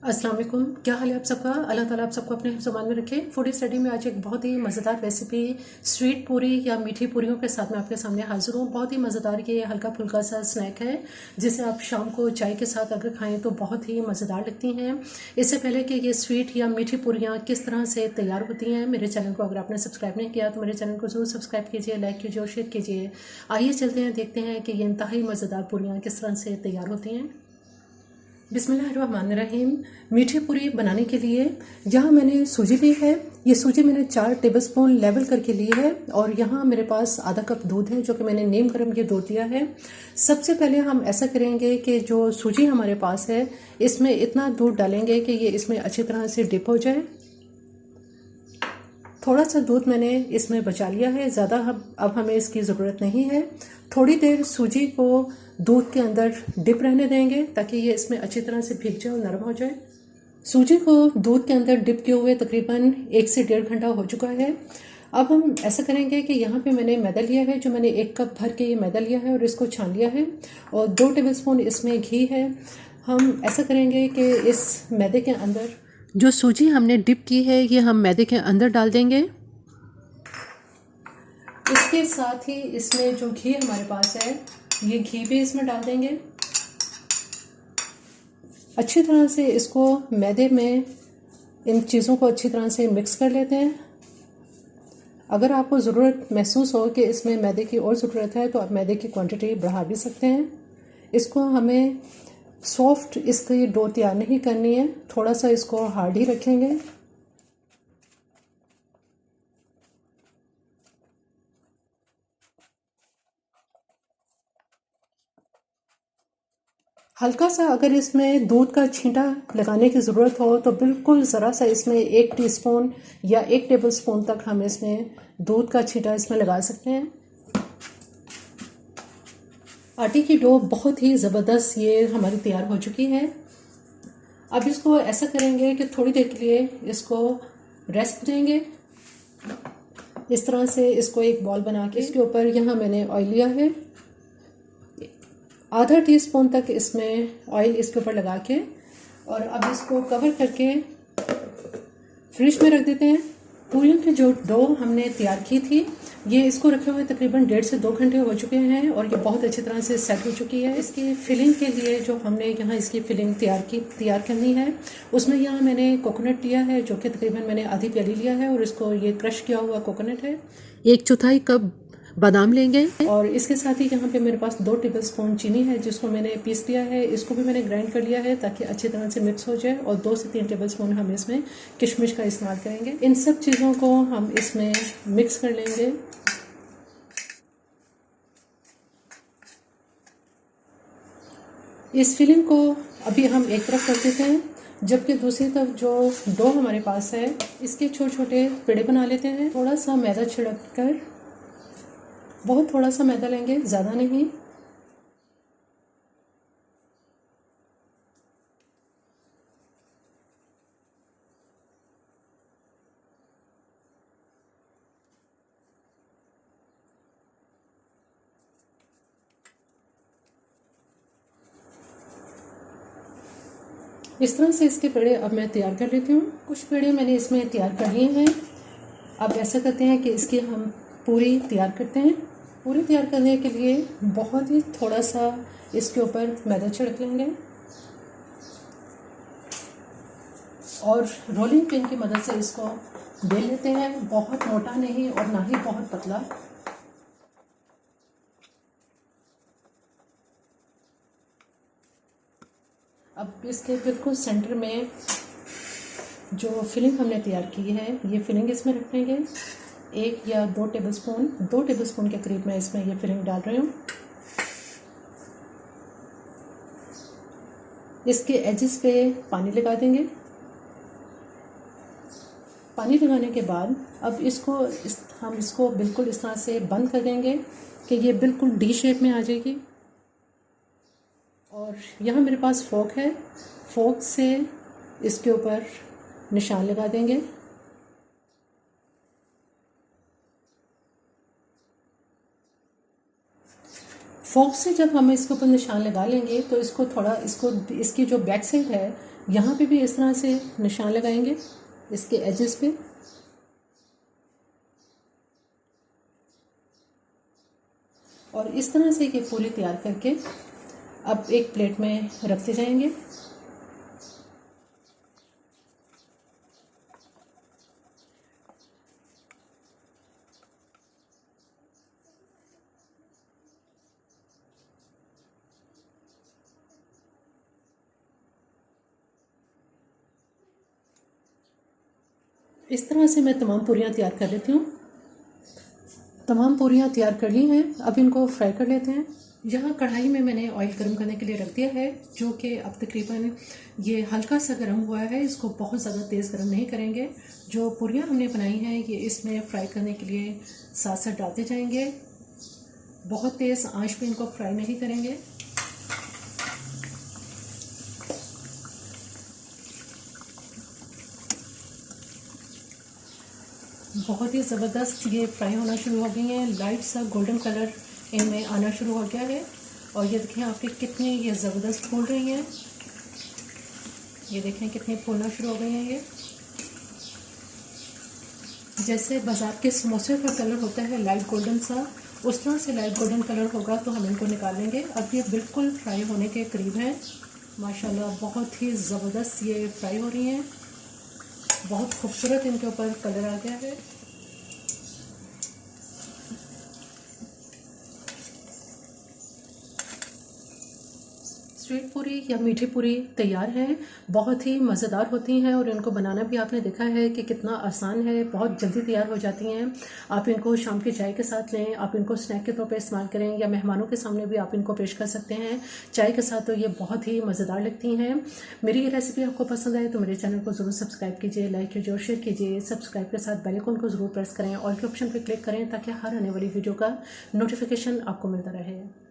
अस्सलाम वालेकुम। क्या हाल है आप सबका? अल्लाह ताला आप सबको अपने ज़ुबान में रखे। फूड स्टडी में आज एक बहुत ही मज़ेदार रेसिपी स्वीट पूरी या मीठी पूरियों के साथ मैं आपके सामने हाजिर हूँ। बहुत ही मज़ेदार ये हल्का फुल्का सा स्नैक है जिसे आप शाम को चाय के साथ अगर खाएं तो बहुत ही मज़ेदार लगती हैं। इससे पहले कि ये स्वीट या मीठी पूरियाँ किस तरह से तैयार होती हैं, मेरे चैनल को अगर आपने सब्सक्राइब नहीं किया तो मेरे चैनल को ज़रूर सब्सक्राइब कीजिए, लाइक कीजिए और शेयर कीजिए। आइए चलते हैं, देखते हैं कि ये इंतहाई मज़ेदार पूरियाँ किस तरह से तैयार होती हैं। बिस्मिल्लाहिर्रहमानिर्रहीम। मीठी पूरी बनाने के लिए यहाँ मैंने सूजी ली है। ये सूजी मैंने 4 टेबलस्पून लेवल करके ली है और यहाँ मेरे पास आधा कप दूध है जो कि मैंने नीम गर्म के दूध लिया है। सबसे पहले हम ऐसा करेंगे कि जो सूजी हमारे पास है इसमें इतना दूध डालेंगे कि ये इसमें अच्छी तरह से डिप हो जाए। थोड़ा सा दूध मैंने इसमें बचा लिया है, ज़्यादा अब हमें इसकी ज़रूरत नहीं है। थोड़ी देर सूजी को दूध के अंदर डिप रहने देंगे ताकि ये इसमें अच्छी तरह से भीग जाए और नरम हो जाए। सूजी को दूध के अंदर डिप किए हुए तकरीबन 1 से 1.5 घंटा हो चुका है। अब हम ऐसा करेंगे कि यहाँ पे मैंने मैदा लिया है, जो मैंने 1 कप भर के ये मैदा लिया है और इसको छान लिया है और 2 टेबलस्पून इसमें घी है। हम ऐसा करेंगे कि इस मैदे के अंदर जो सूजी हमने डिप की है ये हम मैदे के अंदर डाल देंगे। इसके साथ ही इसमें जो घी हमारे पास है ये घी भी इसमें डाल देंगे। अच्छी तरह से इसको मैदे में इन चीज़ों को अच्छी तरह से मिक्स कर लेते हैं। अगर आपको ज़रूरत महसूस हो कि इसमें मैदे की और ज़रूरत है तो आप मैदे की क्वांटिटी बढ़ा भी सकते हैं। इसको हमें सॉफ्ट इसकी डो तैयार नहीं करनी है, थोड़ा सा इसको हार्ड ही रखेंगे। हल्का सा अगर इसमें दूध का छींटा लगाने की ज़रूरत हो तो बिल्कुल ज़रा सा इसमें 1 टीस्पून या 1 टेबलस्पून तक हम इसमें दूध का छींटा इसमें लगा सकते हैं। आटे की डो बहुत ही ज़बरदस्त ये हमारी तैयार हो चुकी है। अब इसको ऐसा करेंगे कि थोड़ी देर के लिए इसको रेस्ट देंगे। इस तरह से इसको एक बॉल बना के इसके ऊपर यहाँ मैंने ऑयल लिया है, आधा टीस्पून तक इसमें ऑयल इसके ऊपर लगा के और अब इसको कवर करके फ्रिज में रख देते हैं। पूरियों की जो डो हमने तैयार की थी ये इसको रखे हुए तकरीबन 1.5 से 2 घंटे हो चुके हैं और ये बहुत अच्छी तरह से सेट हो चुकी है। इसकी फिलिंग के लिए जो हमने यहाँ इसकी फिलिंग तैयार करनी है उसमें यहाँ मैंने कोकोनट लिया है जो कि तकरीबन मैंने आधी प्याली लिया है और इसको ये क्रश किया हुआ कोकोनट है। 1/4 कप बादाम लेंगे और इसके साथ ही यहाँ पे मेरे पास 2 टेबलस्पून चीनी है जिसको मैंने पीस लिया है। इसको भी मैंने ग्राइंड कर लिया है ताकि अच्छी तरह से मिक्स हो जाए और 2 से 3 टेबलस्पून हम इसमें किशमिश का इस्तेमाल करेंगे। इन सब चीज़ों को हम इसमें मिक्स कर लेंगे। इस फिलिंग को अभी हम एक तरफ कर देते हैं, जबकि दूसरी तरफ जो डो हमारे पास है इसके छोटे छोटे पेड़े बना लेते हैं। थोड़ा सा मैदा छिड़क कर, बहुत थोड़ा सा मैदा लेंगे, ज़्यादा नहीं। इस तरह से इसके पेड़े अब मैं तैयार कर लेती हूँ। कुछ पेड़े मैंने इसमें तैयार कर लिए हैं। अब ऐसा करते हैं कि इसकी हम पूरी तैयार करते हैं। पूरी तैयार करने के लिए बहुत ही थोड़ा सा इसके ऊपर मैदा छिड़क लेंगे और रोलिंग पिन की मदद से इसको बेल लेते हैं। बहुत मोटा नहीं और ना ही बहुत पतला। अब इसके बिल्कुल सेंटर में जो फिलिंग हमने तैयार की है ये फिलिंग इसमें रखेंगे। 1 या 2 टेबलस्पून के करीब मैं इसमें ये फिलिंग डाल रही हूँ। इसके एजेस पे पानी लगा देंगे। पानी लगाने के बाद अब हम इसको बिल्कुल इस तरह से बंद कर देंगे कि ये बिल्कुल डी शेप में आ जाएगी। और यहाँ मेरे पास फोक है, फोक से इसके ऊपर निशान लगा देंगे। फोक से जब हम इसके ऊपर निशान लगा लेंगे तो इसको इसकी जो बैक साइड है यहाँ पे भी इस तरह से निशान लगाएंगे इसके एजेस पे। और इस तरह से ये पूरी तैयार करके अब एक प्लेट में रखते जाएंगे। इस तरह से मैं तमाम पूरियाँ तैयार कर लेती हूँ। तमाम पूरियाँ तैयार कर ली हैं, अब इनको फ्राई कर लेते हैं। यहाँ कढ़ाई में मैंने ऑयल गर्म करने के लिए रख दिया है, जो कि अब तकरीबन ये हल्का सा गर्म हुआ है। इसको बहुत ज़्यादा तेज़ गर्म नहीं करेंगे। जो पूरियाँ हमने बनाई हैं ये इसमें फ्राई करने के लिए साथ साथ डालते जाएंगे। बहुत तेज़ आंच पे इनको फ्राई नहीं करेंगे। बहुत ही ज़बरदस्त ये फ्राई होना शुरू हो गई हैं। लाइट सा गोल्डन कलर इनमें आना शुरू हो गया है। और ये देखें आपके कितनी ये ज़बरदस्त फूल रही हैं। ये देखें कितनी फूलना शुरू हो गई हैं। ये जैसे बाज़ार के समोसे का कलर होता है लाइट गोल्डन सा, उस तरह से लाइट गोल्डन कलर होगा तो हम इनको निकाल लेंगे। अब ये बिल्कुल फ्राई होने के करीब हैं। माशाल्लाह बहुत ही ज़बरदस्त ये फ्राई हो रही हैं। बहुत खूबसूरत इनके ऊपर कलर आ गया है। स्वीट पूरी या मीठी पूरी तैयार है। बहुत ही मज़ेदार होती हैं और इनको बनाना भी आपने देखा है कि कितना आसान है। बहुत जल्दी तैयार हो जाती हैं। आप इनको शाम की चाय के साथ लें, आप इनको स्नैक के तौर पे इस्तेमाल करें या मेहमानों के सामने भी आप इनको पेश कर सकते हैं चाय के साथ। तो ये बहुत ही मज़ेदार लगती हैं। मेरी ये रेसिपी आपको पसंद आए तो मेरे चैनल को ज़रूर सब्सक्राइब कीजिए, लाइक कीजिए और शेयर कीजिए। सब्सक्राइब के साथ बेल आइकन को ज़रूर प्रेस करें, ऑल के ऑप्शन पर क्लिक करें ताकि हर आने वाली वीडियो का नोटिफिकेशन आपको मिलता रहे।